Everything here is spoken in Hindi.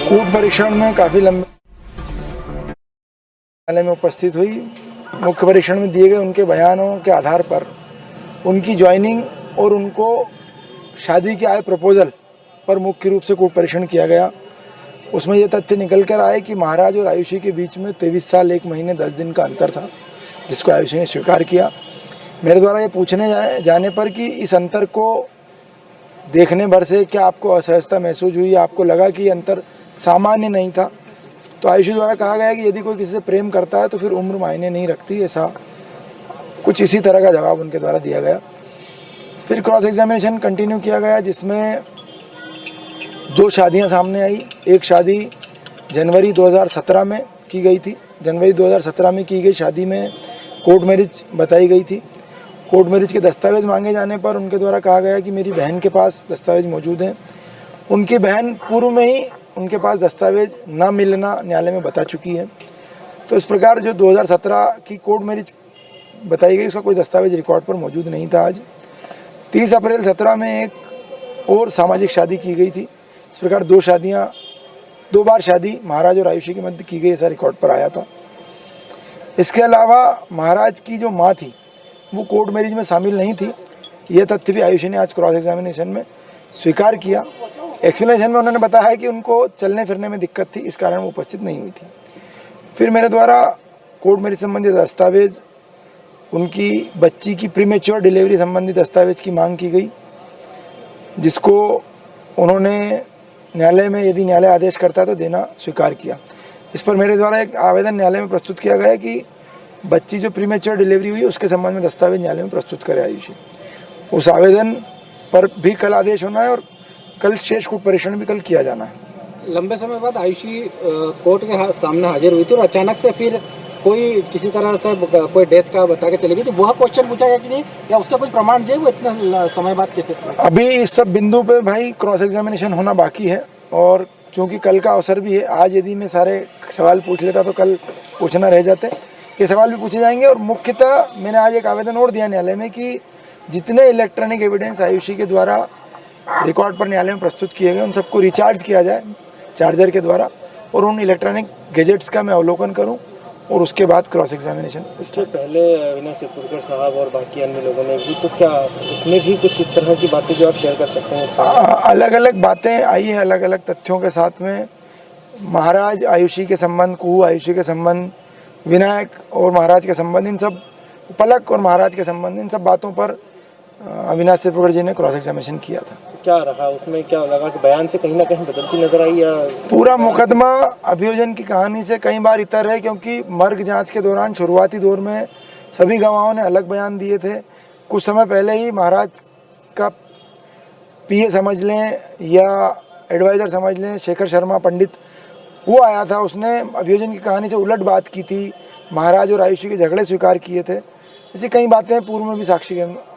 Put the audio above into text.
कूट परीक्षण में काफ़ी लंबे न्यायालय में उपस्थित हुई। मुख्य परीक्षण में दिए गए उनके बयानों के आधार पर उनकी ज्वाइनिंग और उनको शादी के आए प्रपोजल पर मुख्य रूप से कूट परीक्षण किया गया। उसमें यह तथ्य निकल कर आए कि महाराज और आयुषी के बीच में 23 साल 1 महीने 10 दिन का अंतर था, जिसको आयुषी ने स्वीकार किया। मेरे द्वारा ये पूछने जाने पर कि इस अंतर को देखने भर से क्या आपको असहजता महसूस हुई, आपको लगा कि अंतर सामान्य नहीं था, तो आयुषी द्वारा कहा गया कि यदि कोई किसी से प्रेम करता है तो फिर उम्र मायने नहीं रखती। ऐसा कुछ इसी तरह का जवाब उनके द्वारा दिया गया। फिर क्रॉस एग्जामिनेशन कंटिन्यू किया गया, जिसमें 2 शादियां सामने आई। एक शादी जनवरी 2017 में की गई थी। जनवरी 2017 में की गई शादी में कोर्ट मैरिज बताई गई थी। कोर्ट मैरिज के दस्तावेज़ मांगे जाने पर उनके द्वारा कहा गया कि मेरी बहन के पास दस्तावेज़ मौजूद हैं। उनकी बहन पूर्व में ही उनके पास दस्तावेज़ न मिलना न्यायालय में बता चुकी है। तो इस प्रकार जो 2017 की कोर्ट मैरिज बताई गई उसका कोई दस्तावेज रिकॉर्ड पर मौजूद नहीं था। आज 30 अप्रैल 17 में एक और सामाजिक शादी की गई थी। इस प्रकार 2 बार शादी महाराज और आयुषी के मध्य की गई, ऐसा रिकॉर्ड पर आया था। इसके अलावा महाराज की जो माँ थी वो कोर्ट मैरिज में शामिल नहीं थी। यह तथ्य भी आयुषी ने आज क्रॉस एग्जामिनेशन में स्वीकार किया। एक्सप्लेनेशन में उन्होंने बताया कि उनको चलने फिरने में दिक्कत थी, इस कारण वो उपस्थित नहीं हुई थी। फिर मेरे द्वारा कोर्ट मैरिज संबंधी दस्तावेज़, उनकी बच्ची की प्रीमेच्योर डिलीवरी संबंधी दस्तावेज की मांग की गई, जिसको उन्होंने न्यायालय में यदि न्यायालय आदेश करता है तो देना स्वीकार किया। इस पर मेरे द्वारा एक आवेदन न्यायालय में प्रस्तुत किया गया कि बच्ची जो प्रीमेच्योर डिलीवरी हुई उसके संबंध में दस्तावेज न्यायालय में प्रस्तुत करे आयुषी। उस आवेदन पर भी कल आदेश होना है और कल शेष कूट परीक्षण भी कल किया जाना है। लंबे समय बाद आयुषी कोर्ट के सामने हाजिर हुई थी और अचानक से फिर कोई किसी तरह से कोई डेथ का बता के चली गई, तो वह क्वेश्चन पूछा गया कि नहीं, या उसका कुछ प्रमाण दे वो इतना समय बाद कैसे? अभी इस सब बिंदु पे भाई क्रॉस एग्जामिनेशन होना बाकी है, और चूँकि कल का अवसर भी है, आज यदि मैं सारे सवाल पूछ लेता तो कल पूछना रह जाते। ये सवाल भी पूछे जाएंगे। और मुख्यतः मैंने आज एक आवेदन और दिया न्यायालय में कि जितने इलेक्ट्रॉनिक एविडेंस आयुषी के द्वारा रिकॉर्ड पर न्यायालय में प्रस्तुत किए गए उन सबको रिचार्ज किया जाए चार्जर के द्वारा, और उन इलेक्ट्रॉनिक गैजेट्स का मैं अवलोकन करूं और उसके बाद क्रॉस एग्जामिनेशन। इसके पहले अविनाश सिरपुरकर साहब और बाकी अन्य लोगों ने भी, तो क्या उसमें भी कुछ इस तरह की बातें जो आप शेयर कर सकते हैं? अलग अलग बातें आई हैं, अलग अलग तथ्यों के साथ में। महाराज आयुषी के संबंध, कुहू आयुषी के संबंध, विनायक और महाराज के संबंध, इन सब, पलक और महाराज के संबंध, इन सब बातों पर अविनाश सिरपुरकर जी ने क्रॉस एग्जामिनेशन किया था। तो क्या रहा उसमें, क्या लगा कि बयान से कहीं ना कहीं बदलती नजर आई, या पूरा मुकदमा अभियोजन की कहानी से कई बार इतर है, क्योंकि मर्ग जांच के दौरान शुरुआती दौर में सभी गवाहों ने अलग बयान दिए थे। कुछ समय पहले ही महाराज का पीए समझ लें या एडवाइज़र समझ लें, शेखर शर्मा पंडित, वो आया था, उसने अभियोजन की कहानी से उलट बात की थी, महाराज और आयुषी के झगड़े स्वीकार किए थे। ऐसी कई बातें पूर्व में भी साक्षी के